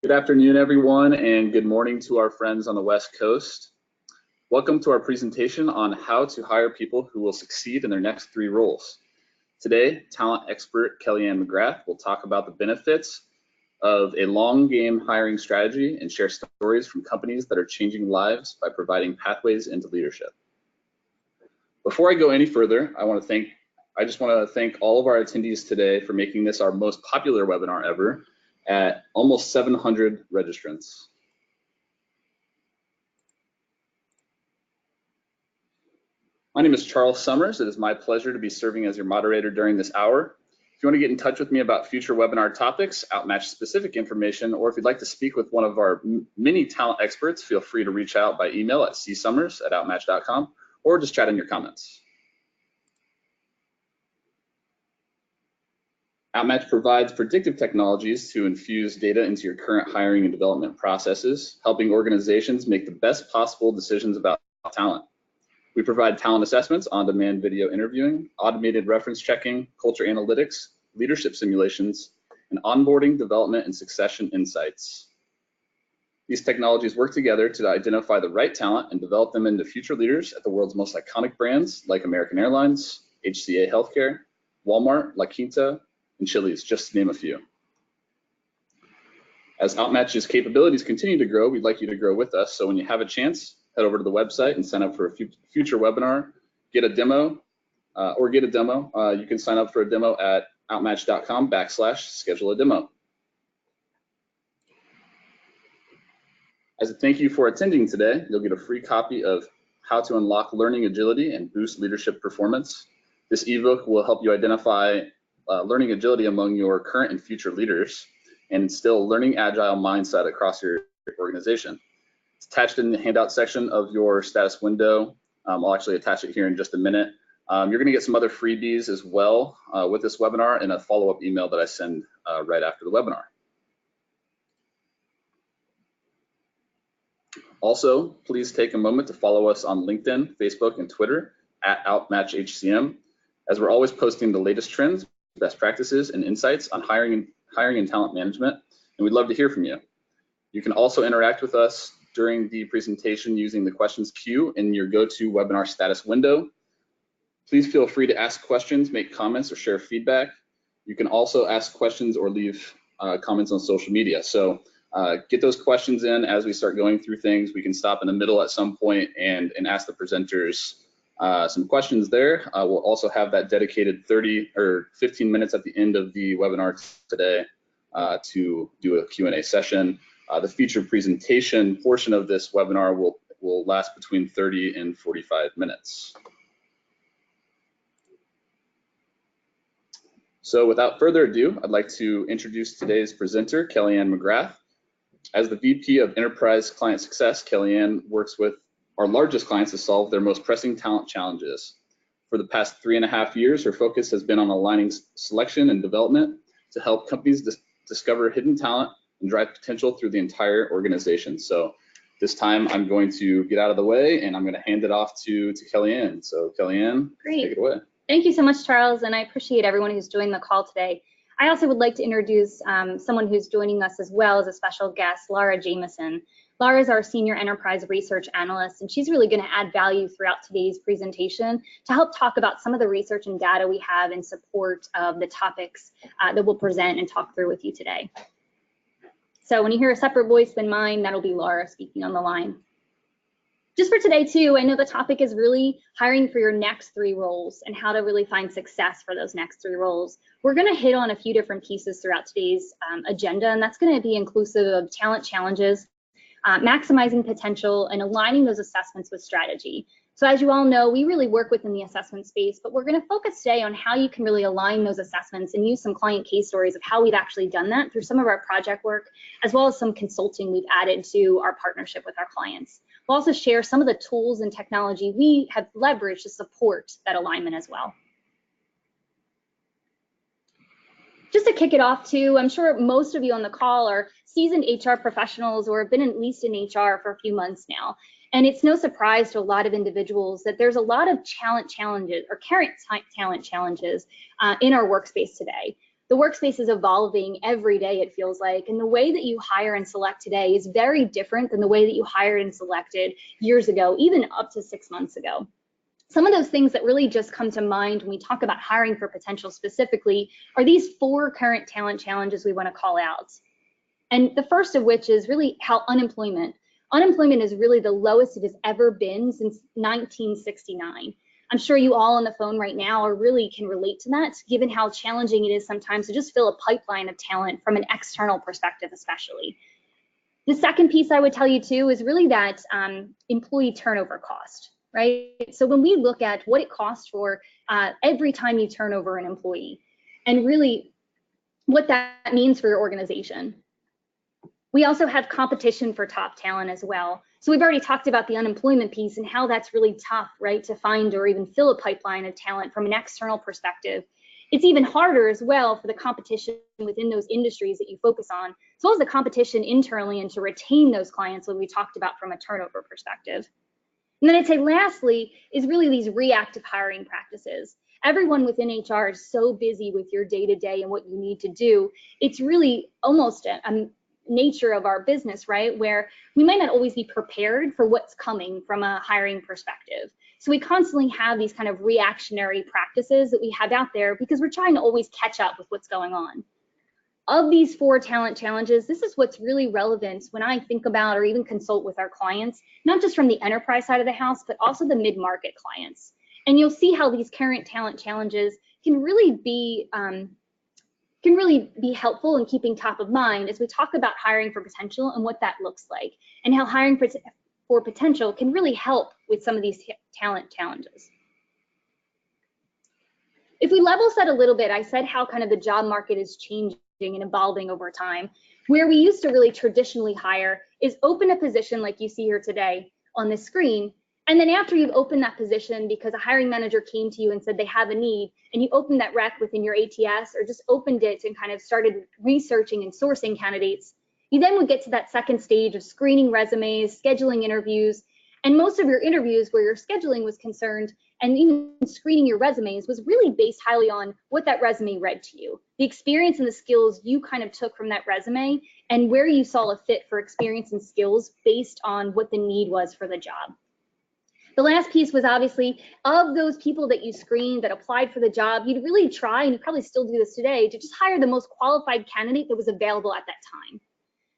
Good afternoon, everyone, and good morning to our friends on the West Coast. Welcome to our presentation on how to hire people who will succeed in their next 3 roles. Today, talent expert Kelly Ann McGrath will talk about the benefits of a long game hiring strategy and share stories from companies that are changing lives by providing pathways into leadership. Before I go any further, I just want to thank all of our attendees today for making this our most popular webinar ever at almost 700 registrants. My name is Charles Summers. It is my pleasure to be serving as your moderator during this hour. If you want to get in touch with me about future webinar topics, Outmatch specific information, or if you'd like to speak with one of our many talent experts, feel free to reach out by email at csummers@outmatch.com or just chat in your comments. Outmatch provides predictive technologies to infuse data into your current hiring and development processes, helping organizations make the best possible decisions about talent. We provide talent assessments, on-demand video interviewing, automated reference checking, culture analytics, leadership simulations, and onboarding, development, and succession insights. These technologies work together to identify the right talent and develop them into future leaders at the world's most iconic brands like American Airlines, HCA Healthcare, Walmart, La Quinta, and Chili's, just to name a few. As Outmatch's capabilities continue to grow, we'd like you to grow with us. So when you have a chance, head over to the website and sign up for a future webinar, get a demo. You can sign up for a demo at outmatch.com/schedule a demo. As a thank you for attending today, you'll get a free copy of How to Unlock Learning Agility and Boost Leadership Performance. This ebook will help you identify learning agility among your current and future leaders and instill a learning agile mindset across your organization. It's attached in the handout section of your status window. I'll actually attach it here in just a minute. You're going to get some other freebies as well with this webinar and a follow-up email that I send right after the webinar. Also, please take a moment to follow us on LinkedIn, Facebook, and Twitter at OutmatchHCM, as we're always posting the latest trends, best practices, and insights on hiring and talent management, and we'd love to hear from you. You can also interact with us during the presentation using the questions queue in your GoToWebinar status window. Please feel free to ask questions, make comments, or share feedback. You can also ask questions or leave comments on social media. So get those questions in as we start going through things. We can stop in the middle at some point and ask the presenters some questions there. We'll also have that dedicated 30 or 15 minutes at the end of the webinar today to do a Q&A session. The featured presentation portion of this webinar will last between 30 and 45 minutes. So without further ado, I'd like to introduce today's presenter, Kelly Ann McGrath. As the VP of Enterprise Client Success, Kelly Ann works with our largest clients to solve their most pressing talent challenges. For the past 3.5 years, her focus has been on aligning selection and development to help companies discover hidden talent and drive potential through the entire organization. So this time I'm going to get out of the way and I'm going to hand it off to Kelly Ann. So Kelly Ann, take it away. Thank you so much, Charles, and I appreciate everyone who's joined the call today. I also would like to introduce someone who's joining us as well as a special guest, Laura Jameson. Laura is our Senior Enterprise Research Analyst, and she's really going to add value throughout today's presentation to help talk about some of the research and data we have in support of the topics that we'll present and talk through with you today. So when you hear a separate voice than mine, that'll be Laura speaking on the line. Just for today too, I know the topic is really hiring for your next 3 roles and how to really find success for those next 3 roles. We're going to hit on a few different pieces throughout today's agenda, and that's going to be inclusive of talent challenges, maximizing potential, and aligning those assessments with strategy. So as you all know, we really work within the assessment space, but we're going to focus today on how you can really align those assessments and use some client case stories of how we've actually done that through some of our project work, as well as some consulting we've added to our partnership with our clients. We'll also share some of the tools and technology we have leveraged to support that alignment as well. Just to kick it off too, I'm sure most of you on the call are seasoned HR professionals or have been at least in HR for a few months now. And it's no surprise to a lot of individuals that there's a lot of current talent challenges in our workspace today. The workspace is evolving every day, it feels like, and the way that you hire and select today is very different than the way that you hired and selected years ago, even up to 6 months ago. Some of those things that really just come to mind when we talk about hiring for potential specifically are these 4 current talent challenges we want to call out. And the first of which is really how unemployment is really the lowest it has ever been since 1969. I'm sure you all on the phone right now are really can relate to that, given how challenging it is sometimes to just fill a pipeline of talent from an external perspective, especially. The second piece I would tell you too is really that employee turnover cost, right? So when we look at what it costs for every time you turn over an employee and really what that means for your organization. We also have competition for top talent as well. So we've already talked about the unemployment piece and how that's really tough, right, to find or even fill a pipeline of talent from an external perspective. It's even harder as well for the competition within those industries that you focus on, as well as the competition internally and to retain those clients that we talked about from a turnover perspective. And then I'd say lastly is really these reactive hiring practices. Everyone within HR is so busy with your day-to-day and what you need to do. It's really almost a nature of our business, right, where we might not always be prepared for what's coming from a hiring perspective. So we constantly have these kind of reactionary practices that we have out there because we're trying to always catch up with what's going on. Of these 4 talent challenges, this is what's really relevant when I think about or even consult with our clients, not just from the enterprise side of the house, but also the mid-market clients. And you'll see how these current talent challenges can really be helpful in keeping top of mind as we talk about hiring for potential and what that looks like, and how hiring for potential can really help with some of these talent challenges. If we level set a little bit, I said how kind of the job market is changing and evolving over time. Where we used to really traditionally hire is open a position like you see here today on the screen, and then after you've opened that position because a hiring manager came to you and said they have a need, and you opened that rec within your ATS or just opened it and kind of started researching and sourcing candidates, you then would get to that second stage of screening resumes, scheduling interviews, and most of your interviews where your scheduling was concerned and even screening your resumes was really based highly on what that resume read to you, the experience and the skills you kind of took from that resume, and where you saw a fit for experience and skills based on what the need was for the job. The last piece was obviously of those people that you screened that applied for the job, you'd really try, and you probably still do this today, to just hire the most qualified candidate that was available at that time.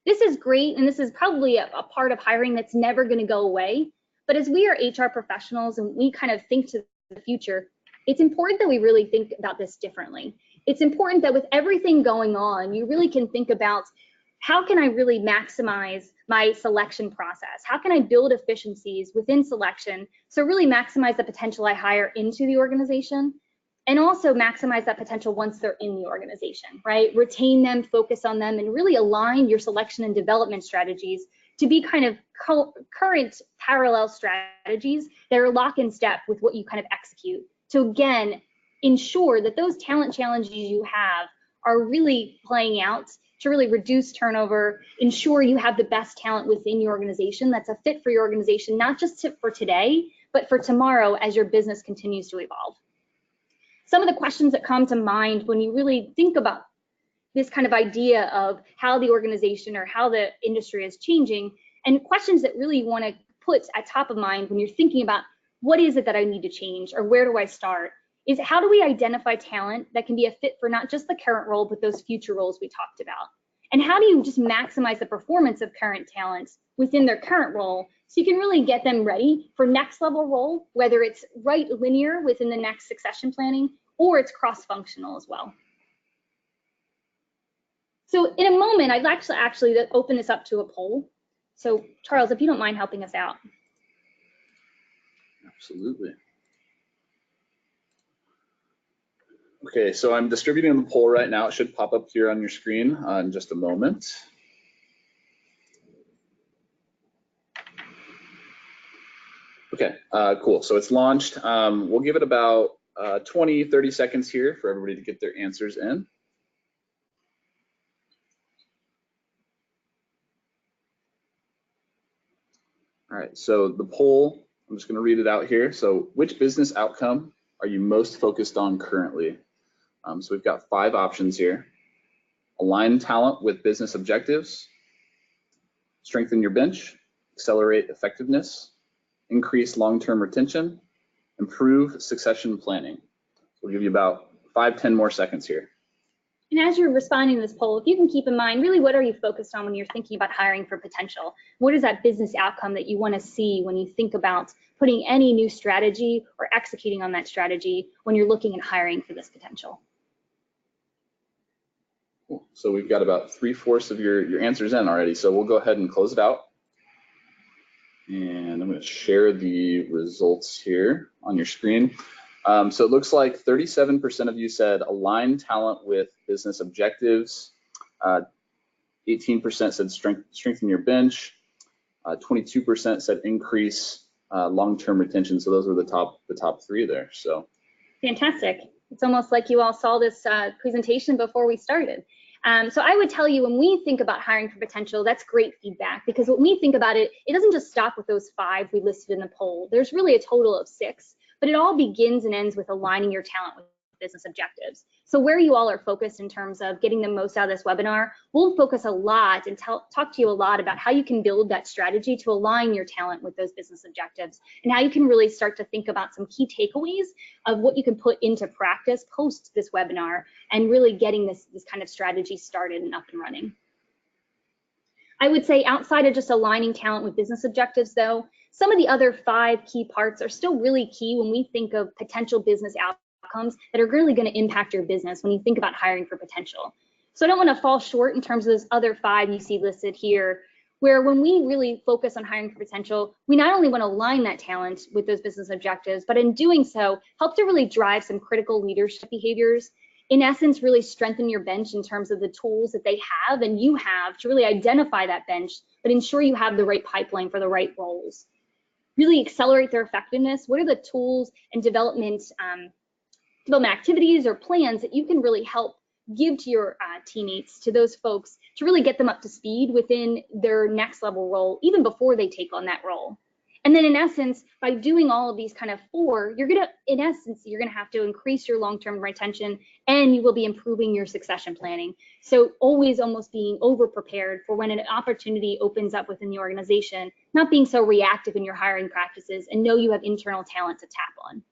This is great, and this is probably a part of hiring that's never going to go away. But as we are HR professionals and we kind of think to the future, it's important that we really think about this differently. It's important that with everything going on, you really can think about how can I really maximize my selection process? How can I build efficiencies within selection? So really maximize the potential I hire into the organization, and also maximize that potential once they're in the organization, right? Retain them, focus on them, and really align your selection and development strategies to be kind of current parallel strategies that are lock in step with what you kind of execute. To again, ensure that those talent challenges you have are really playing out to really reduce turnover, ensure you have the best talent within your organization that's a fit for your organization, not just for today, but for tomorrow as your business continues to evolve. Some of the questions that come to mind when you really think about this kind of idea of how the organization or how the industry is changing, and questions that really you want to put at top of mind when you're thinking about what is it that I need to change or where do I start, is how do we identify talent that can be a fit for not just the current role, but those future roles we talked about? And how do you just maximize the performance of current talent within their current role so you can really get them ready for next level role, whether it's right linear within the next succession planning or it's cross-functional as well. So in a moment, I'd like to actually open this up to a poll. So Charles, if you don't mind helping us out. Absolutely. Okay, so I'm distributing the poll right now. It should pop up here on your screen in just a moment. Okay, cool. So it's launched. We'll give it about 20, 30 seconds here for everybody to get their answers in. All right, so the poll, I'm just going to read it out here. So which business outcome are you most focused on currently? So we've got 5 options here. Align talent with business objectives, strengthen your bench, accelerate effectiveness, increase long-term retention, improve succession planning. We'll give you about 5-10 more seconds here. And as you're responding to this poll, if you can keep in mind, really, what are you focused on when you're thinking about hiring for potential? What is that business outcome that you want to see when you think about putting any new strategy or executing on that strategy when you're looking at hiring for this potential? Cool. So we've got about 3/4 of your answers in already. So we'll go ahead and close it out. And I'm going to share the results here on your screen. So it looks like 37% of you said align talent with business objectives. 18% said strengthen your bench. 22% said increase long-term retention. So those were the top 3 there. So fantastic. It's almost like you all saw this presentation before we started. So I would tell you, when we think about hiring for potential, that's great feedback, because when we think about it, it doesn't just stop with those 5 we listed in the poll. There's really a total of 6, but it all begins and ends with aligning your talent with business objectives. So where you all are focused in terms of getting the most out of this webinar, we'll focus a lot and talk to you a lot about how you can build that strategy to align your talent with those business objectives, and how you can really start to think about some key takeaways of what you can put into practice post this webinar, and really getting this kind of strategy started and up and running. I would say, outside of just aligning talent with business objectives, though, some of the other 5 key parts are still really key when we think of potential business outcomes that are really going to impact your business when you think about hiring for potential. So I don't want to fall short in terms of those other 5 you see listed here, where when we really focus on hiring for potential, we not only want to align that talent with those business objectives, but in doing so, help to really drive some critical leadership behaviors. In essence, really strengthen your bench in terms of the tools that they have and you have to really identify that bench, but ensure you have the right pipeline for the right roles. Really accelerate their effectiveness. What are the tools and development activities or plans that you can really help give to your teammates, to those folks, to really get them up to speed within their next level role, even before they take on that role? And then in essence, by doing all of these kind of 4, you're gonna have to increase your long-term retention, and you will be improving your succession planning. So always almost being over-prepared for when an opportunity opens up within the organization, not being so reactive in your hiring practices, and know you have internal talent to tap on.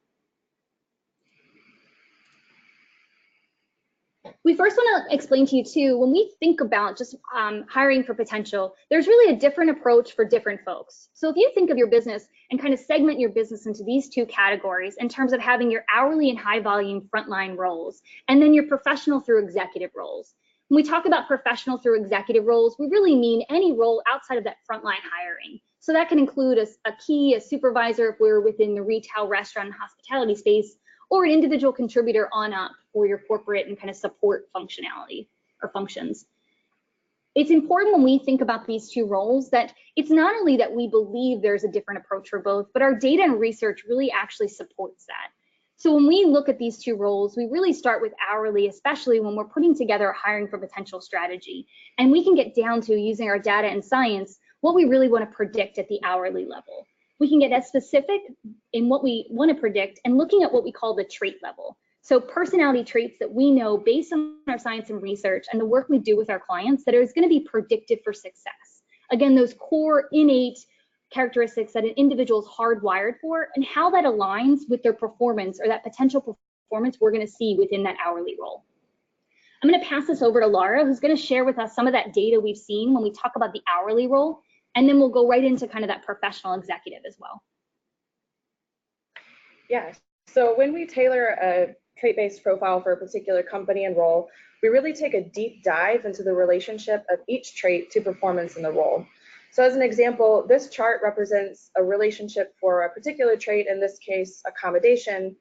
We first want to explain to you too, when we think about just hiring for potential, there's really a different approach for different folks. So if you think of your business and kind of segment your business into these 2 categories in terms of having your hourly and high volume frontline roles, and then your professional through executive roles. When we talk about professional through executive roles, we really mean any role outside of that frontline hiring. So that can include a supervisor if we're within the retail, restaurant, and hospitality space, or an individual contributor on up for your corporate and kind of support functionality or functions. It's important when we think about these 2 roles that it's not only that we believe there's a different approach for both, but our data and research really actually supports that. So when we look at these 2 roles, we really start with hourly, especially when we're putting together a hiring for potential strategy. And we can get down to, using our data and science, what we really want to predict at the hourly level. We can get as specific in what we want to predict and looking at what we call the trait level. So personality traits that we know based on our science and research and the work we do with our clients that is going to be predictive for success. Again, those core innate characteristics that an individual is hardwired for, and how that aligns with their performance or that potential performance we're going to see within that hourly role. I'm going to pass this over to Laura, who's going to share with us some of that data we've seen when we talk about the hourly role, and then we'll go right into kind of that professional executive as well. Yeah, so when we tailor a trait-based profile for a particular company and role, we really take a deep dive into the relationship of each trait to performance in the role. So as an example, this chart represents a relationship for a particular trait, in this case, accommodation,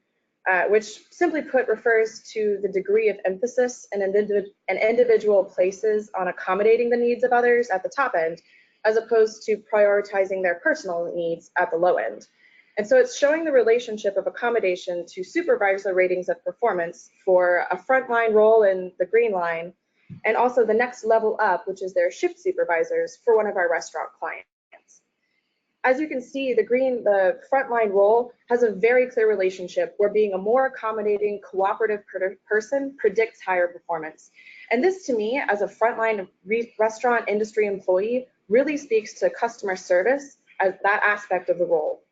which simply put refers to the degree of emphasis an individual places on accommodating the needs of others at the top end, as opposed to prioritizing their personal needs at the low end. And so it's showing the relationship of accommodation to supervisor ratings of performance for a frontline role in the green line, and also the next level up, which is their shift supervisors for one of our restaurant clients. as you can see, the frontline role has a very clear relationship where being a more accommodating, cooperative person predicts higher performance. And this, to me, as a frontline restaurant industry employee, really speaks to customer service as that aspect of the role.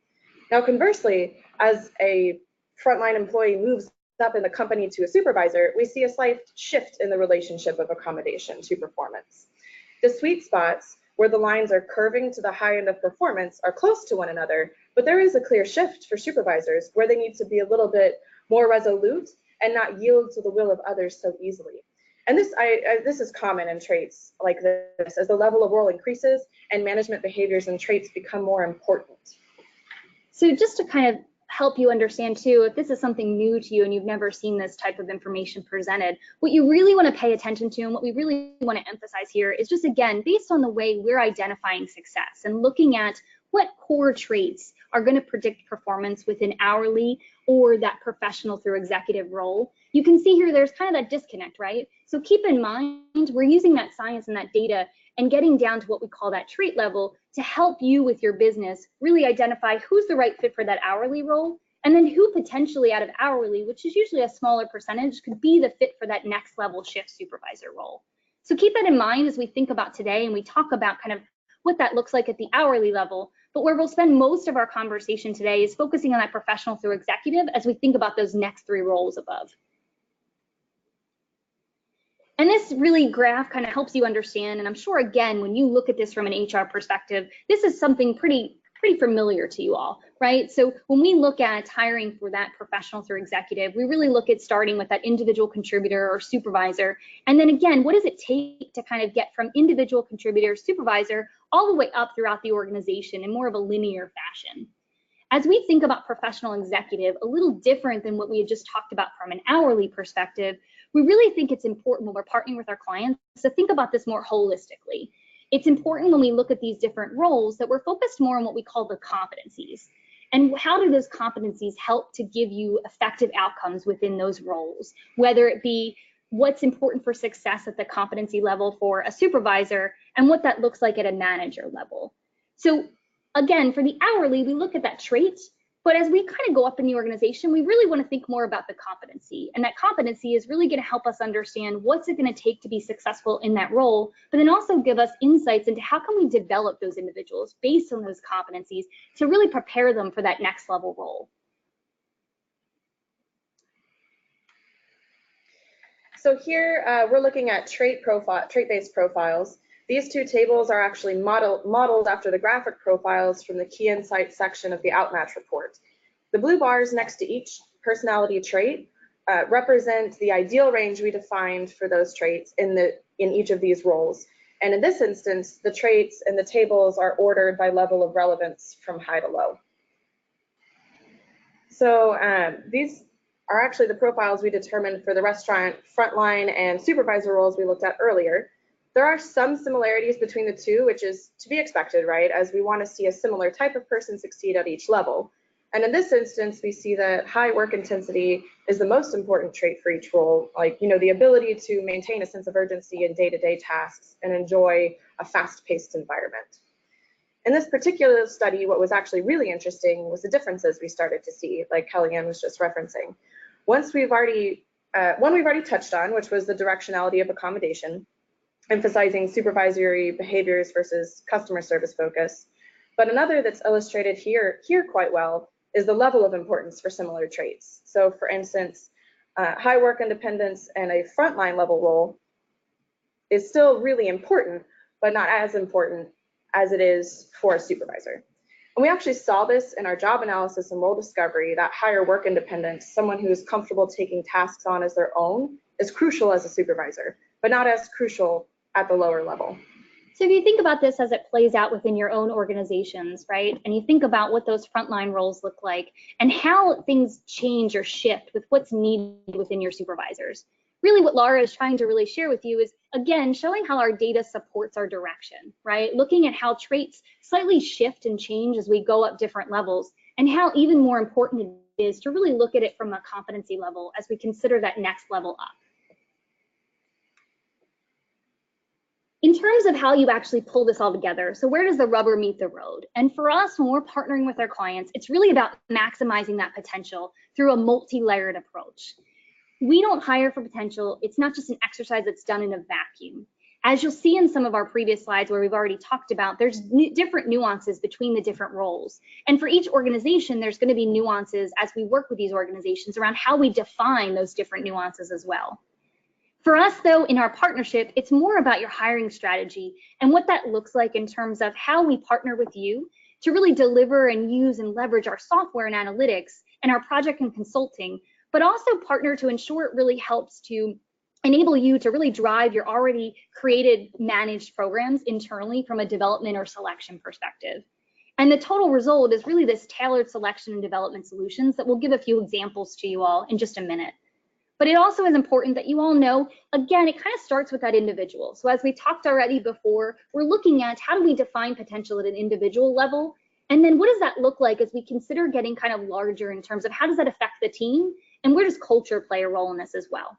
Now, conversely, as a frontline employee moves up in the company to a supervisor, we see a slight shift in the relationship of accommodation to performance. The sweet spots where the lines are curving to the high end of performance are close to one another, but there is a clear shift for supervisors where they need to be a little bit more resolute and not yield to the will of others so easily. And this is common in traits like this, as the level of role increases and management behaviors and traits become more important. So just to kind of help you understand too, if this is something new to you and you've never seen this type of information presented, what you really want to pay attention to and what we really want to emphasize here is just, again, based on the way we're identifying success and looking at what core traits are going to predict performance within hourly or that professional through executive role. You can see here there's kind of that disconnect, right? So keep in mind, we're using that science and that data and getting down to what we call that trait level to help you with your business really identify who's the right fit for that hourly role, and then who potentially out of hourly, which is usually a smaller percentage, could be the fit for that next level shift supervisor role. So keep that in mind as we think about today and we talk about kind of what that looks like at the hourly level, but where we'll spend most of our conversation today is focusing on that professional through executive as we think about those next three roles above. And this really graph kind of helps you understand, and I'm sure, again, when you look at this from an HR perspective, this is something pretty familiar to you all, right? So when we look at hiring for that professional through executive, we really look at starting with that individual contributor or supervisor. And then again, what does it take to kind of get from individual contributor, supervisor, all the way up throughout the organization in more of a linear fashion? As we think about professional executive, a little different than what we had just talked about from an hourly perspective, we really think it's important when we're partnering with our clients to think about this more holistically. It's important when we look at these different roles that we're focused more on what we call the competencies. And how do those competencies help to give you effective outcomes within those roles, whether it be what's important for success at the competency level for a supervisor and what that looks like at a manager level. So again, for the hourly, we look at that trait, but as we kind of go up in the organization, we really want to think more about the competency. And that competency is really going to help us understand what's it going to take to be successful in that role, but then also give us insights into how can we develop those individuals based on those competencies to really prepare them for that next level role. So here we're looking at trait-based profiles. These two tables are actually modeled after the graphic profiles from the Key Insights section of the Outmatch report. The blue bars next to each personality trait represent the ideal range we defined for those traits in each of these roles. And in this instance, the traits in the tables are ordered by level of relevance from high to low. So these are actually the profiles we determined for the restaurant frontline and supervisor roles we looked at earlier. There are some similarities between the two, which is to be expected, right? As we want to see a similar type of person succeed at each level. And in this instance, we see that high work intensity is the most important trait for each role, like, the ability to maintain a sense of urgency in day-to-day tasks and enjoy a fast-paced environment. In this particular study, what was actually really interesting was the differences we started to see, like Kelly Ann was just referencing. One we've already touched on, which was the directionality of accommodation, emphasizing supervisory behaviors versus customer service focus. But another that's illustrated here quite well is the level of importance for similar traits. So for instance, high work independence and a frontline level role is still really important, but not as important as it is for a supervisor. And we actually saw this in our job analysis and role discovery, that higher work independence, someone who is comfortable taking tasks on as their own, is crucial as a supervisor, but not as crucial at the lower level. So if you think about this as it plays out within your own organizations, right, and you think about what those frontline roles look like and how things change or shift with what's needed within your supervisors, really what Laura is trying to really share with you is, again, showing how our data supports our direction, right? Looking at how traits slightly shift and change as we go up different levels, and how even more important it is to really look at it from a competency level as we consider that next level up. In terms of how you actually pull this all together, so where does the rubber meet the road? And for us, when we're partnering with our clients, it's really about maximizing that potential through a multi-layered approach. We don't hire for potential. It's not just an exercise that's done in a vacuum. As you'll see in some of our previous slides where we've already talked about, there's different nuances between the different roles. And for each organization, there's going to be nuances as we work with these organizations around how we define those different nuances as well. For us, though, in our partnership, it's more about your hiring strategy and what that looks like in terms of how we partner with you to really deliver and use and leverage our software and analytics and our project and consulting, but also partner to ensure it really helps to enable you to really drive your already created managed programs internally from a development or selection perspective. And the total result is really this tailored selection and development solutions that we'll give a few examples to you all in just a minute. But it also is important that you all know, again, it kind of starts with that individual. So as we talked already before, we're looking at how do we define potential at an individual level? And then what does that look like as we consider getting kind of larger in terms of how does that affect the team? And where does culture play a role in this as well?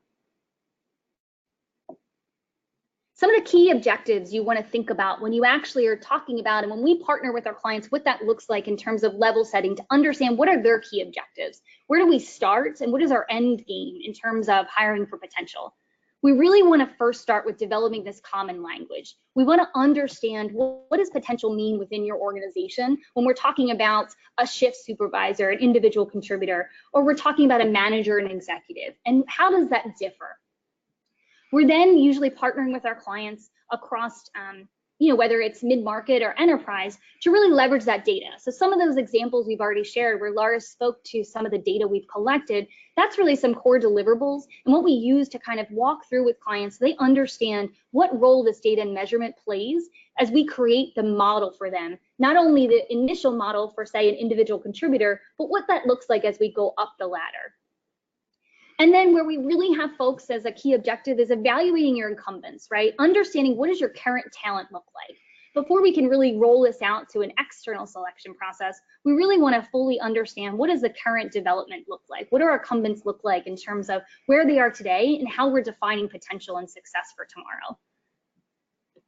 Some of the key objectives you want to think about when you actually are talking about and when we partner with our clients, what that looks like in terms of level setting to understand what are their key objectives. Where do we start and what is our end game in terms of hiring for potential? We really want to first start with developing this common language. We want to understand what does potential mean within your organization when we're talking about a shift supervisor, an individual contributor, or we're talking about a manager and executive, and how does that differ? We're then usually partnering with our clients across, whether it's mid-market or enterprise, to really leverage that data. So some of those examples we've already shared where Laura spoke to some of the data we've collected, that's really some core deliverables and what we use to kind of walk through with clients so they understand what role this data and measurement plays as we create the model for them. Not only the initial model for, say, an individual contributor, but what that looks like as we go up the ladder. And then where we really have folks as a key objective is evaluating your incumbents, right? Understanding what does your current talent look like. Before we can really roll this out to an external selection process, we really want to fully understand what does the current development look like? What do our incumbents look like in terms of where they are today and how we're defining potential and success for tomorrow?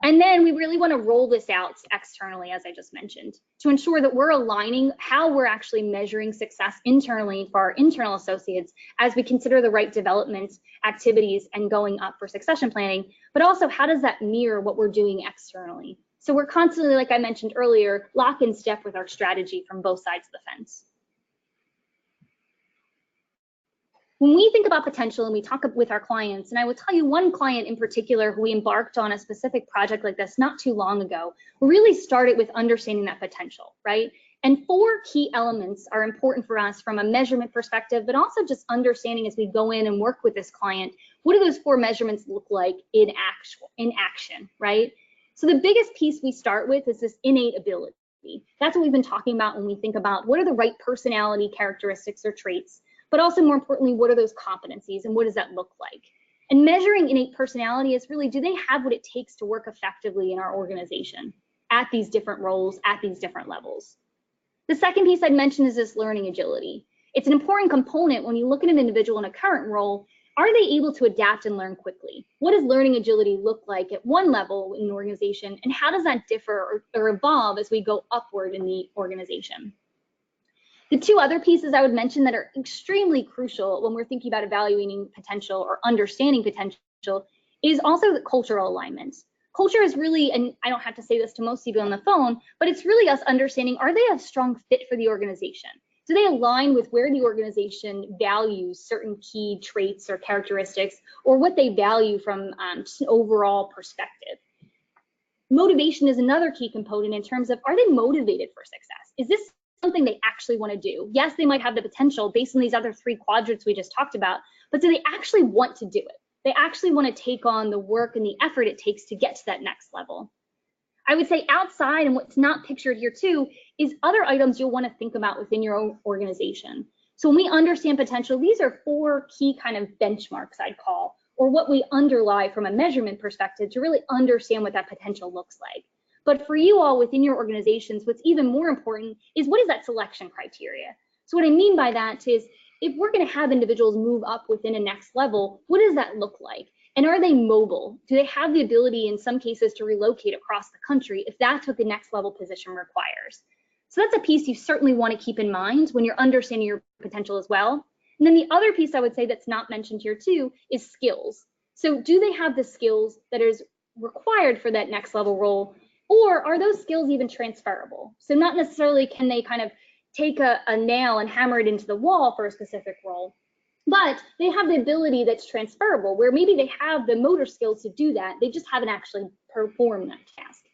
And then we really want to roll this out externally, as I just mentioned, to ensure that we're aligning how we're actually measuring success internally for our internal associates as we consider the right development activities and going up for succession planning, but also how does that mirror what we're doing externally? So we're constantly, like I mentioned earlier, lock in step with our strategy from both sides of the fence. When we think about potential and we talk with our clients, and I will tell you one client in particular who we embarked on a specific project like this not too long ago, really started with understanding that potential, right? And 4 key elements are important for us from a measurement perspective, but also just understanding as we go in and work with this client, what do those 4 measurements look like in action, right? So the biggest piece we start with is this innate ability. That's what we've been talking about when we think about what are the right personality characteristics or traits, but also more importantly, what are those competencies and what does that look like? And measuring innate personality is really, do they have what it takes to work effectively in our organization at these different roles, at these different levels? The second piece I'd mention is this learning agility. It's an important component when you look at an individual in a current role. Are they able to adapt and learn quickly? What does learning agility look like at one level in an organization, and how does that differ or evolve as we go upward in the organization? The 2 other pieces I would mention that are extremely crucial when we're thinking about evaluating potential or understanding potential is also the cultural alignment. Culture is really, and I don't have to say this to most people on the phone, but it's really us understanding, are they a strong fit for the organization? Do they align with where the organization values certain key traits or characteristics, or what they value from just an overall perspective? Motivation is another key component in terms of, are they motivated for success? Is this something they actually want to do? Yes, they might have the potential based on these other 3 quadrants we just talked about, but do they actually want to do it? They actually want to take on the work and the effort it takes to get to that next level. I would say outside, and what's not pictured here too, is other items you'll want to think about within your own organization. So when we understand potential, these are 4 key kind of benchmarks I'd call, or what we underlie from a measurement perspective to really understand what that potential looks like. But for you all within your organizations, what's even more important is what is that selection criteria? So what I mean by that is, if we're going to have individuals move up within a next level, what does that look like? And are they mobile? Do they have the ability in some cases to relocate across the country if that's what the next level position requires? So that's a piece you certainly want to keep in mind when you're understanding your potential as well. And then the other piece I would say that's not mentioned here too is skills. So do they have the skills that is required for that next level role, or are those skills even transferable? So not necessarily can they kind of take a nail and hammer it into the wall for a specific role, but they have the ability that's transferable, where maybe they have the motor skills to do that, they just haven't actually performed that task.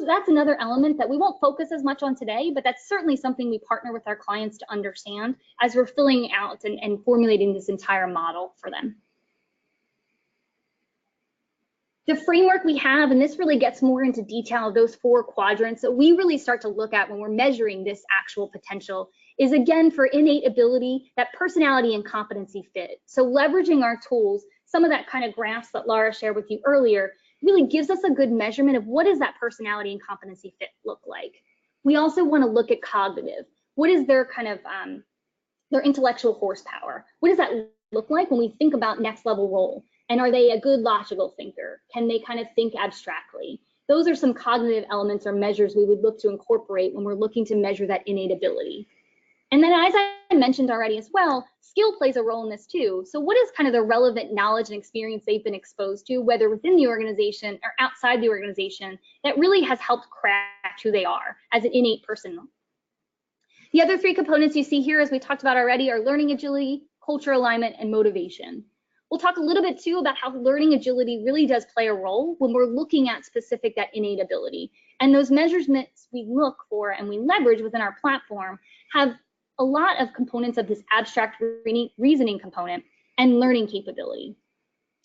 That's another element that we won't focus as much on today, but that's certainly something we partner with our clients to understand as we're filling out and formulating this entire model for them. The framework we have, and this really gets more into detail of those 4 quadrants that we really start to look at when we're measuring this actual potential, is again for innate ability, that personality and competency fit. So leveraging our tools, some of that kind of graphs that Laura shared with you earlier, really gives us a good measurement of what does that personality and competency fit look like. We also want to look at cognitive. What is their kind of their intellectual horsepower? What does that look like when we think about next level role? And are they a good logical thinker? Can they kind of think abstractly? Those are some cognitive elements or measures we would look to incorporate when we're looking to measure that innate ability. And then, as I mentioned already as well, skill plays a role in this too. So what is kind of the relevant knowledge and experience they've been exposed to, whether within the organization or outside the organization, that really has helped craft who they are as an innate person? The other 3 components you see here, as we talked about already, are learning agility, culture alignment, and motivation. We'll talk a little bit too about how learning agility really does play a role when we're looking at specific that innate ability. And those measurements we look for and we leverage within our platform have a lot of components of this abstract reasoning component and learning capability.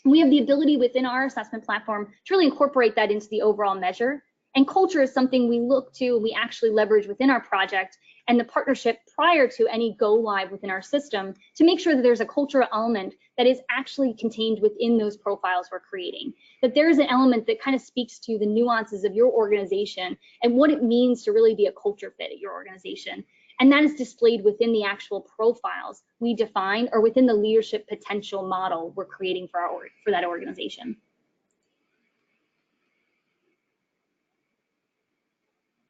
We have the ability within our assessment platform to really incorporate that into the overall measure. And culture is something we look to and we actually leverage within our project and the partnership prior to any go live within our system to make sure that there's a cultural element that is actually contained within those profiles we're creating. That there is an element that kind of speaks to the nuances of your organization and what it means to really be a culture fit at your organization. And that is displayed within the actual profiles we define or within the leadership potential model we're creating for that organization.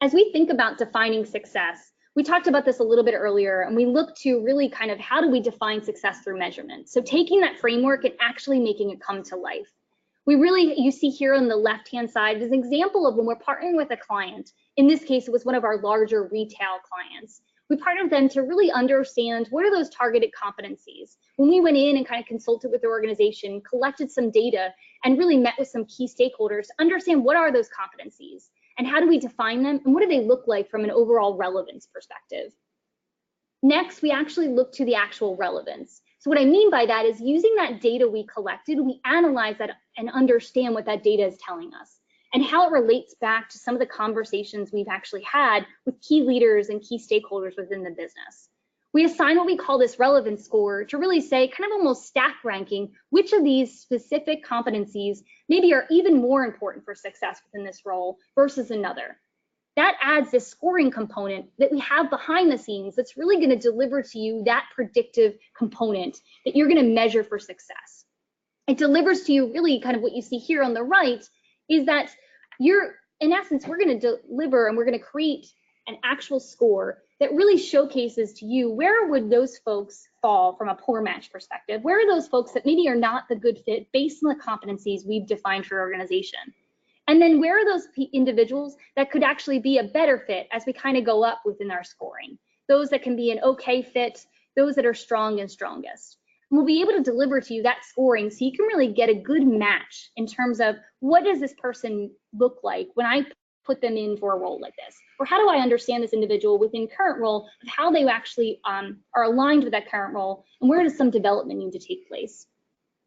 As we think about defining success, we talked about this a little bit earlier, and we look to really kind of how do we define success through measurement. So taking that framework and actually making it come to life. You see here on the left-hand side is an example of when we're partnering with a client. In this case, it was one of our larger retail clients. We partnered with them to really understand what are those targeted competencies. When we went in and kind of consulted with the organization, collected some data, and really met with some key stakeholders to understand what are those competencies and how do we define them and what do they look like from an overall relevance perspective. Next, we actually look to the actual relevance. So what I mean by that is using that data we collected, we analyze that and understand what that data is telling us and how it relates back to some of the conversations we've actually had with key leaders and key stakeholders within the business. We assign what we call this relevance score to really say, kind of almost stack ranking, which of these specific competencies maybe are even more important for success within this role versus another. That adds this scoring component that we have behind the scenes that's really going to deliver to you that predictive component that you're going to measure for success. It delivers to you really kind of what you see here on the right is that in essence, we're going to deliver and we're going to create an actual score that really showcases to you where would those folks fall from a poor match perspective. Where are those folks that maybe are not the good fit based on the competencies we've defined for your organization? And then where are those individuals that could actually be a better fit as we kind of go up within our scoring? Those that can be an okay fit, those that are strong and strongest. And we'll be able to deliver to you that scoring so you can really get a good match in terms of what does this person look like when I put them in for a role like this? Or how do I understand this individual within current role of how they actually are aligned with that current role and where does some development need to take place?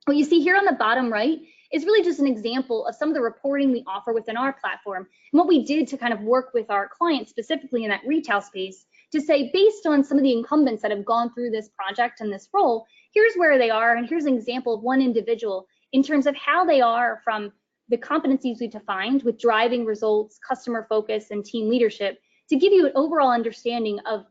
What you see here on the bottom right is really just an example of some of the reporting we offer within our platform and what we did to kind of work with our clients specifically in that retail space to say, based on some of the incumbents that have gone through this project and this role, here's where they are, and here's an example of one individual in terms of how they are from the competencies we've defined with driving results, customer focus, and team leadership to give you an overall understanding of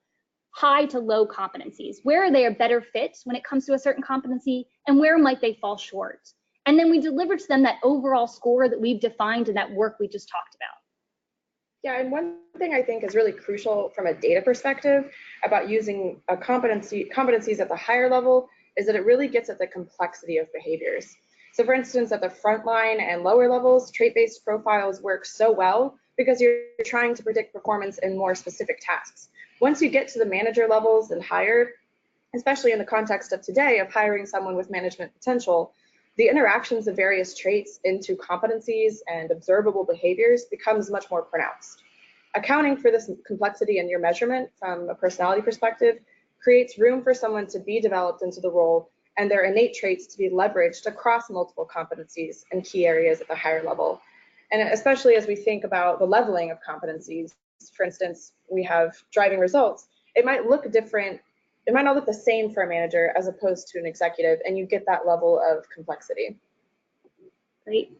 high to low competencies. Where are they a better fit when it comes to a certain competency, and where might they fall short? And then we deliver to them that overall score that we've defined in that work we just talked about. Yeah, and one thing I think is really crucial from a data perspective about using a competencies at the higher level is that it really gets at the complexity of behaviors. So for instance, at the frontline and lower levels, trait-based profiles work so well because you're trying to predict performance in more specific tasks. Once you get to the manager levels and higher, especially in the context of today of hiring someone with management potential, the interactions of various traits into competencies and observable behaviors becomes much more pronounced. Accounting for this complexity in your measurement from a personality perspective creates room for someone to be developed into the role and their innate traits to be leveraged across multiple competencies and key areas at the higher level. And especially as we think about the leveling of competencies, for instance, we have driving results, it might look different. It might not look the same for a manager as opposed to an executive, and you get that level of complexity. Great.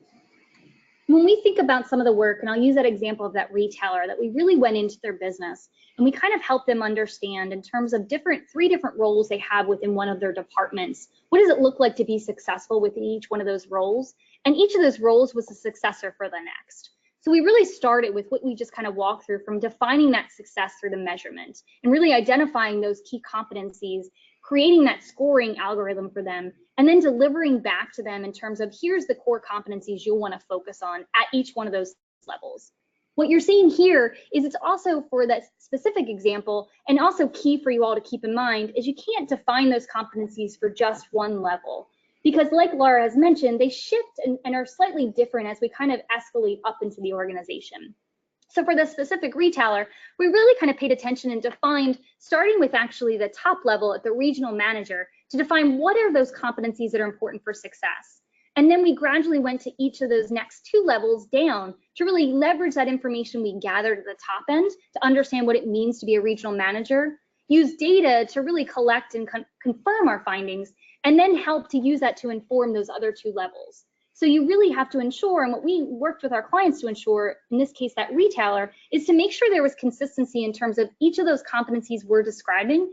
When we think about some of the work, and I'll use that example of that retailer that we really went into their business and we kind of helped them understand in terms of three different roles they have within one of their departments. What does it look like to be successful within each one of those roles? And each of those roles was a successor for the next. So we really started with what we just kind of walked through from defining that success through the measurement and really identifying those key competencies, creating that scoring algorithm for them, and then delivering back to them in terms of here's the core competencies you'll want to focus on at each one of those levels. What you're seeing here is it's also for that specific example, and also key for you all to keep in mind is you can't define those competencies for just one level. Because like Laura has mentioned, they shift and are slightly different as we kind of escalate up into the organization. So for the specific retailer, we really kind of paid attention and defined, starting with actually the top level at the regional manager, to define what are those competencies that are important for success. And then we gradually went to each of those next two levels down to really leverage that information we gathered at the top end to understand what it means to be a regional manager, use data to really collect and confirm our findings, and then help to use that to inform those other two levels. So you really have to ensure, and what we worked with our clients to ensure, in this case that retailer, is to make sure there was consistency in terms of each of those competencies we're describing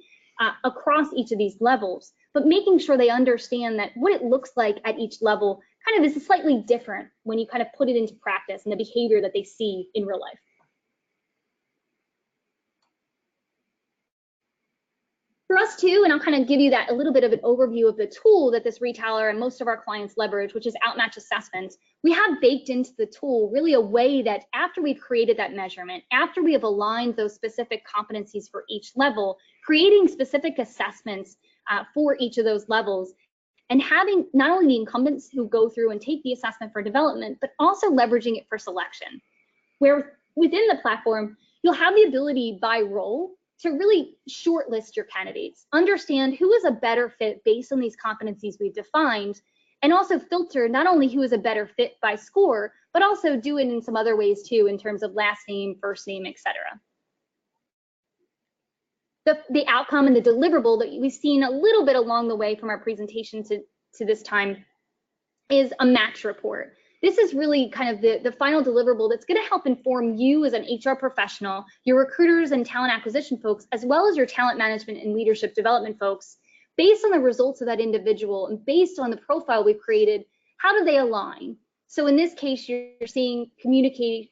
across each of these levels, but making sure they understand that what it looks like at each level kind of is slightly different when you kind of put it into practice and the behavior that they see in real life. For us too, and I'll kind of give you that a little bit of an overview of the tool that this retailer and most of our clients leverage, which is Outmatch Assessment. We have baked into the tool really a way that after we've created that measurement, after we have aligned those specific competencies for each level, creating specific assessments for each of those levels, and having not only the incumbents who go through and take the assessment for development, but also leveraging it for selection, where within the platform, you'll have the ability by role to really shortlist your candidates, understand who is a better fit based on these competencies we've defined, and also filter not only who is a better fit by score, but also do it in some other ways too, in terms of last name, first name, etc. The outcome and the deliverable that we've seen a little bit along the way from our presentation to this time is a match report. This is really kind of the final deliverable that's going to help inform you as an HR professional, your recruiters and talent acquisition folks, as well as your talent management and leadership development folks, based on the results of that individual and based on the profile we've created, how do they align? So in this case, you're seeing communicating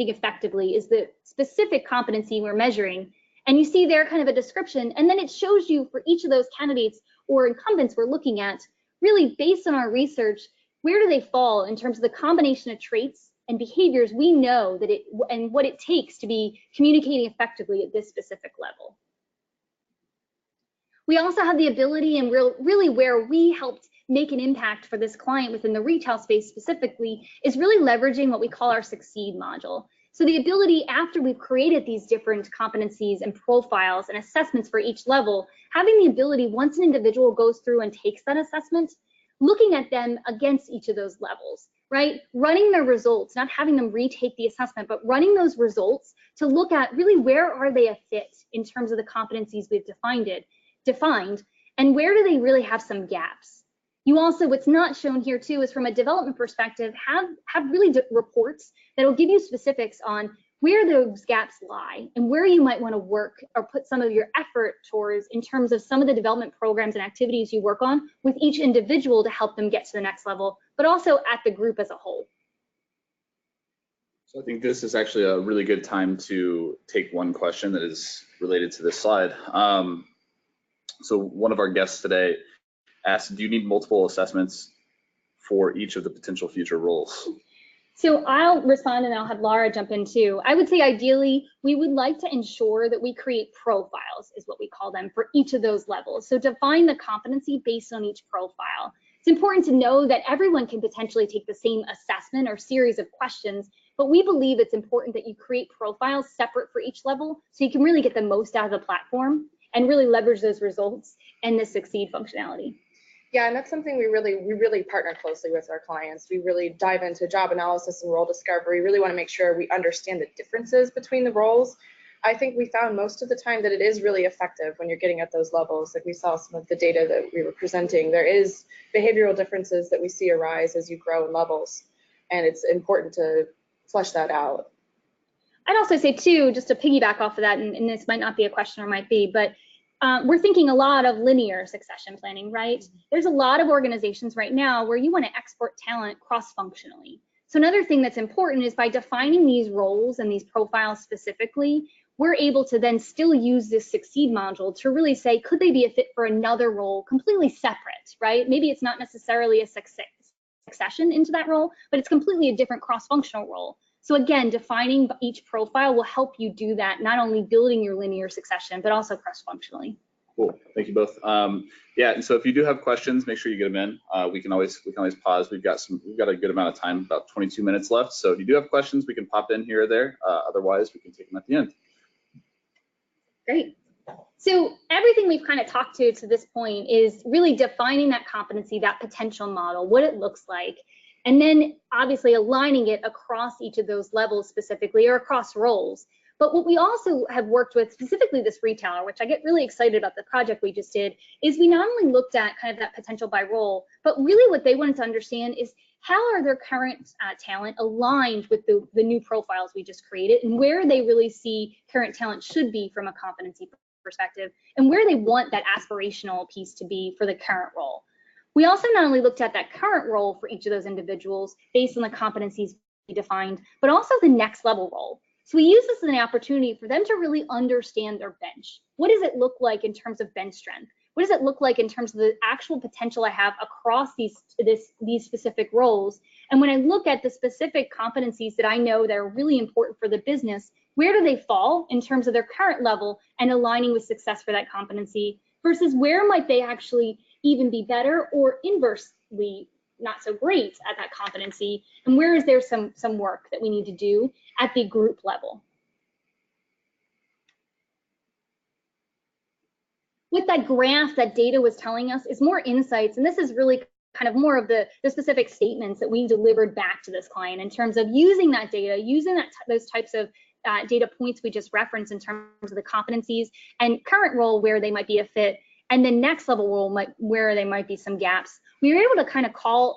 effectively is the specific competency we're measuring. And you see there kind of a description, and then it shows you for each of those candidates or incumbents we're looking at, really based on our research, where do they fall in terms of the combination of traits and behaviors we know that and what it takes to be communicating effectively at this specific level. We also have the ability, and really where we helped make an impact for this client within the retail space specifically, is really leveraging what we call our Succeed module. So the ability, after we've created these different competencies and profiles and assessments for each level, having the ability, once an individual goes through and takes that assessment, looking at them against each of those levels, right? Running their results, not having them retake the assessment, but running those results to look at really where are they a fit in terms of the competencies we've defined, and where do they really have some gaps. You also, what's not shown here too, is from a development perspective, have really reports that will give you specifics on where those gaps lie and where you might want to work or put some of your effort towards in terms of some of the development programs and activities you work on with each individual to help them get to the next level, but also at the group as a whole. So I think this is actually a really good time to take one question that is related to this slide. So one of our guests today asked, do you need multiple assessments for each of the potential future roles? So I'll respond and I'll have Laura jump in too. I would say ideally, we would like to ensure that we create profiles, is what we call them, for each of those levels. So define the competency based on each profile. It's important to know that everyone can potentially take the same assessment or series of questions, but we believe it's important that you create profiles separate for each level so you can really get the most out of the platform and really leverage those results and the succeed functionality. Yeah, and that's something we really partner closely with our clients. We really dive into job analysis and role discovery. We really want to make sure we understand the differences between the roles. I think we found most of the time that it is really effective when you're getting at those levels. Like we saw some of the data that we were presenting. There is behavioral differences that we see arise as you grow in levels, and it's important to flesh that out. I'd also say too, just to piggyback off of that, and this might not be a question or might be, but we're thinking a lot of linear succession planning, right? There's a lot of organizations right now where you want to export talent cross-functionally. So another thing that's important is by defining these roles and these profiles specifically, we're able to then still use this succeed module to really say, could they be a fit for another role completely separate, right? Maybe it's not necessarily a succession into that role, but it's completely a different cross-functional role. So again, defining each profile will help you do that, not only building your linear succession, but also cross-functionally. Cool, thank you both. Yeah, and so if you do have questions, make sure you get them in. We can always pause. We've got a good amount of time, about 22 minutes left. So if you do have questions, we can pop in here or there. Otherwise, we can take them at the end. Great. So everything we've kind of talked to this point is really defining that competency, that potential model, what it looks like, and then obviously aligning it across each of those levels specifically or across roles. But what we also have worked with, specifically this retailer, which I get really excited about the project we just did, is we not only looked at kind of that potential by role, but really what they wanted to understand is how are their current talent aligned with the new profiles we just created, and where they really see current talent should be from a competency perspective, and where they want that aspirational piece to be for the current role. We also not only looked at that current role for each of those individuals based on the competencies we defined, but also the next level role. So we use this as an opportunity for them to really understand their bench. What does it look like in terms of bench strength? What does it look like in terms of the actual potential I have across these specific roles? And when I look at the specific competencies that I know that are really important for the business, where do they fall in terms of their current level and aligning with success for that competency versus where might they actually even be better or inversely not so great at that competency, and where is there some work that we need to do at the group level. What that graph, that data was telling us is more insights, and this is really kind of more of the specific statements that we delivered back to this client in terms of using that data, using those types of data points we just referenced in terms of the competencies and current role where they might be a fit, and then next level role where there might be some gaps. We were able to kind of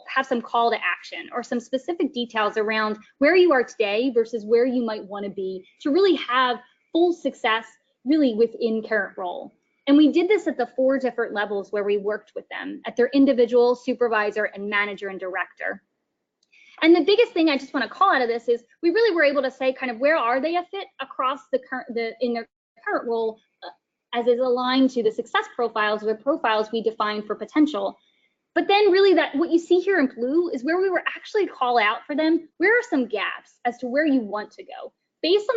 have some call to action or some specific details around where you are today versus where you might want to be to really have full success really within current role. And we did this at the 4 different levels where we worked with them, at their individual, supervisor, and manager and director. And the biggest thing I just want to call out of this is we really were able to say kind of where are they a fit across in their current role as is aligned to the success profiles or the profiles we defined for potential. But then really what you see here in blue is where we were actually call out for them, where are some gaps as to where you want to go. Based